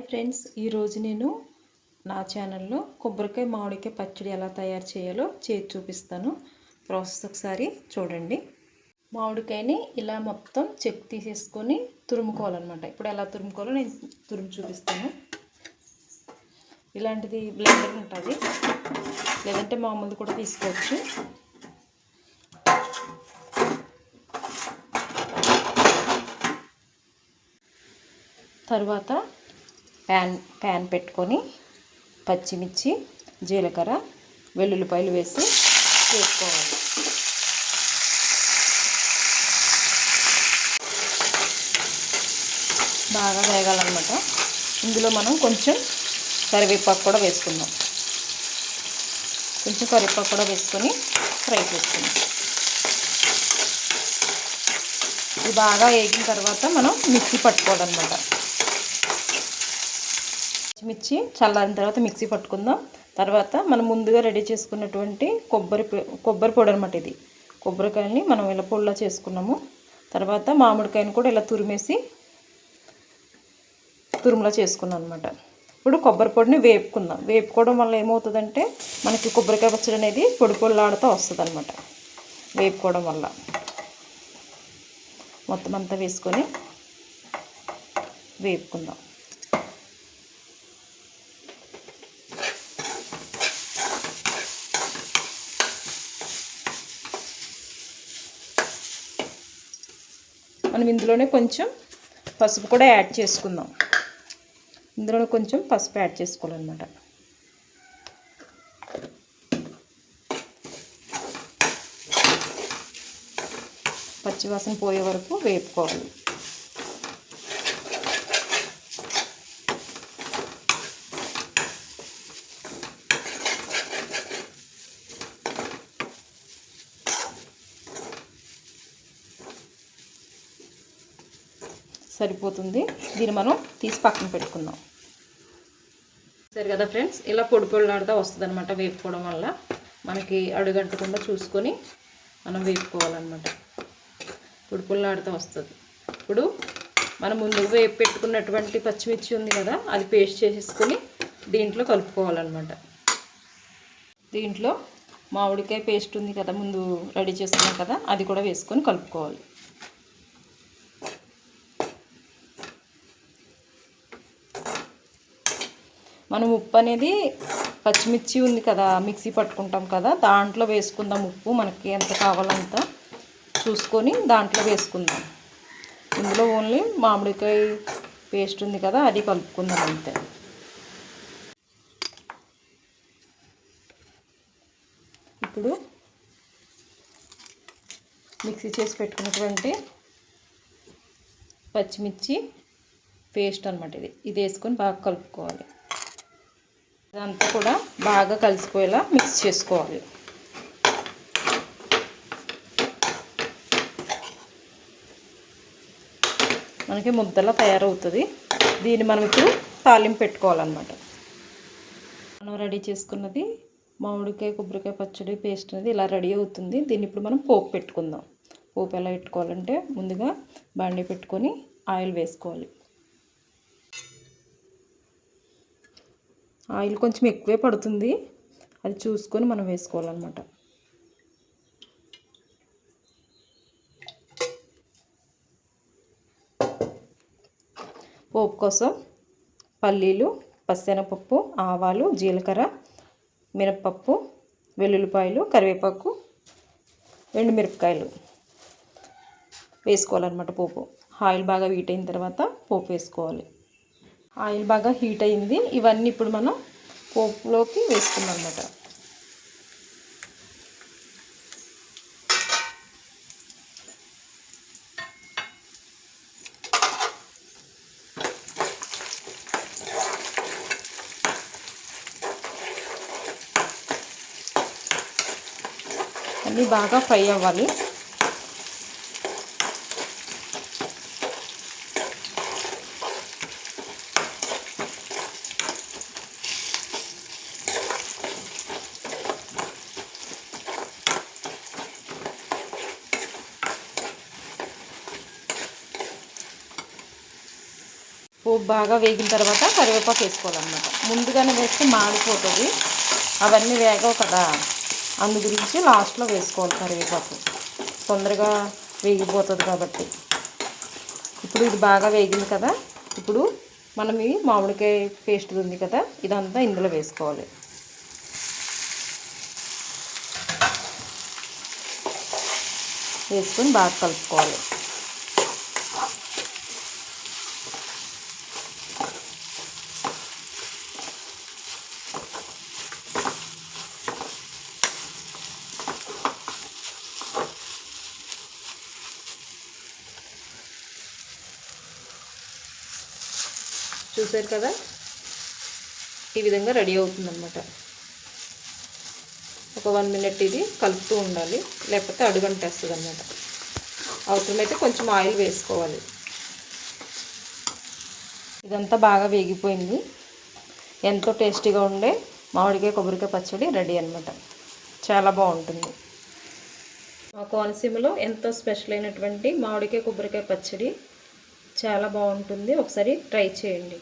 Friends, ఈరోజు నేను నా ఛానల్లో కొబ్బరికాయ మామిడికాయ పచ్చడి ఎలా తయారు చేయాలో చేసి చూపిస్తాను. ప్రాసెస్ ఒకసారి చూడండి. మామిడికాయని ఇలా మొత్తం చెక్ తీసేసుకొని తురుముకోవాలన్నమాట. ఇప్పుడు ఎలా తురుముకోవాలో నేను తురుము చూపిస్తాను. ఇలాంటిది బ్లెండర్ ఉంటుంది, లేదంటే మామూలుది కూడా తీసుకోవచ్చు. తర్వాత ప్యాన్ పెట్టుకొని పచ్చిమిర్చి, జీలకర్ర, వెల్లుల్లిపాయలు వేసి వేసుకోవాలి. బాగా వేగాలన్నమాట. ఇందులో మనం కొంచెం కరివేపాకు కూడా వేసుకుందాం. కొంచెం కరివేపాకు కూడా వేసుకొని ఫ్రై చేసుకుందాం. ఇది బాగా వేగిన తర్వాత మనం మిక్సీ పట్టుకోవాలన్నమాట. పచ్చిమిర్చి చల్లారిన తర్వాత మిక్సీ పట్టుకుందాం. తర్వాత మనం ముందుగా రెడీ చేసుకున్నటువంటి కొబ్బరి పొడి అనమాట. ఇది కొబ్బరికాయని మనం ఇలా పొడిలా చేసుకున్నాము. తర్వాత మామిడికాయని కూడా ఇలా తురుములా చేసుకున్నాం అనమాట. ఇప్పుడు కొబ్బరి పొడిని వేపుకుందాం. వేపుకోవడం వల్ల ఏమవుతుందంటే మనకి కొబ్బరికాయ పచ్చడి అనేది పొడిలాడుతూ వస్తుంది అనమాట. వేపుకోవడం వల్ల మొత్తం అంతా వేసుకొని వేపుకుందాం. మనం ఇందులోనే కొంచెం పసుపు కూడా యాడ్ చేసుకుందాం. ఇందులోనే కొంచెం పసుపు యాడ్ చేసుకోవాలన్నమాట. పచ్చివాసన పోయే వరకు వేపుకోవాలి. సరిపోతుంది. దీన్ని మనం తీసి పక్కన పెట్టుకుందాం. సరే కదా ఫ్రెండ్స్, ఇలా పొడిలాడుతూ వస్తుంది అనమాట. వేపుకోవడం వల్ల మనకి అడుగంటకుండా చూసుకొని మనం వేపుకోవాలన్నమాట. పొడిలాడుతూ వస్తుంది. ఇప్పుడు మనం ముందుగా వేపు పెట్టుకున్నటువంటి పచ్చిమిర్చి ఉంది కదా, అది పేస్ట్ చేసేసుకొని దీంట్లో కలుపుకోవాలన్నమాట. దీంట్లో మామిడికాయ పేస్ట్ ఉంది కదా, ముందు రెడీ చేసుకున్నాం కదా, అది కూడా వేసుకొని కలుపుకోవాలి. మనం ఉప్పు అనేది పచ్చిమిర్చి ఉంది కదా, మిక్సీ పట్టుకుంటాం కదా, దాంట్లో వేసుకుందాం. ఉప్పు మనకి ఎంత కావాలంత చూసుకొని దాంట్లో వేసుకుందాం. ఇందులో ఓన్లీ మామిడికాయ పేస్ట్ ఉంది కదా, అది కలుపుకుందాం అంతే. ఇప్పుడు మిక్సీ చేసి పెట్టుకున్నటువంటి పచ్చిమిర్చి పేస్ట్ అనమాట. ఇది వేసుకొని బాగా కలుపుకోవాలి. ఇదంతా కూడా బాగా కలిసిపోయేలా మిక్స్ చేసుకోవాలి. మనకి ముద్దలా తయారవుతుంది. దీన్ని మనం ఇప్పుడు తాలింపు పెట్టుకోవాలన్నమాట. మనం రెడీ చేసుకున్నది మామిడికాయ కొబ్బరికాయ పచ్చడి పేస్ట్ అనేది ఇలా రెడీ అవుతుంది. దీన్ని ఇప్పుడు మనం పోపు పెట్టుకుందాం. పోపు ఎలా పెట్టుకోవాలంటే ముందుగా బాండీ పెట్టుకొని ఆయిల్ వేసుకోవాలి. ఆయిల్ కొంచెం ఎక్కువే పడుతుంది, అది చూసుకొని మనం వేసుకోవాలన్నమాట. పోపు కోసం పల్లీలు, పచ్చెనపప్పు, ఆవాలు, జీలకర్ర, మినపప్పు, వెల్లుల్లిపాయలు, కరివేపాకు, ఎండుమిరపకాయలు వేసుకోవాలన్నమాట. పోపు ఆయిల్ బాగా హీట్ అయిన తర్వాత పోపు వేసుకోవాలి. ఆయిల్ బాగా హీట్ అయింది. ఇవన్నీ ఇప్పుడు మనం పోపులోకి వేసుకున్నాం అన్నమాట. అన్నీ బాగా ఫ్రై అవ్వాలి. పోపు బాగా వేగిన తర్వాత కరివేపాకు వేసుకోవాలన్నమాట. ముందుగానే వేస్తే మాడిపోతుంది, అవన్నీ వేగవు కదా, అందు గురించి లాస్ట్లో వేసుకోవాలి కరివేపాకు, తొందరగా వేగిపోతుంది కాబట్టి. ఇప్పుడు ఇది బాగా వేగింది కదా, ఇప్పుడు మనం ఈ మామిడికాయ పేస్ట్ ఉంది కదా, ఇదంతా ఇందులో వేసుకోవాలి. వేసుకొని బాగా కలుపుకోవాలి. చూసారు కదా, ఈ విధంగా రెడీ అవుతుందన్నమాట. ఒక 1 మినిట్ ఇది కలుపుతూ ఉండాలి, లేకపోతే అడుగంటేస్తుంది అన్నమాట. అవసరమైతే కొంచెం ఆయిల్ వేసుకోవాలి. ఇదంతా బాగా వేగిపోయింది. ఎంతో టేస్టీగా ఉండే మామిడికాయ కొబ్బరికాయ పచ్చడి రెడీ అన్నమాట. చాలా బాగుంటుంది. మా కోనసీమలో ఎంతో స్పెషల్ అయినటువంటి మామిడికాయ కొబ్బరికాయ పచ్చడి చాలా బాగుంటుంది. ఒకసారి ట్రై చేయండి.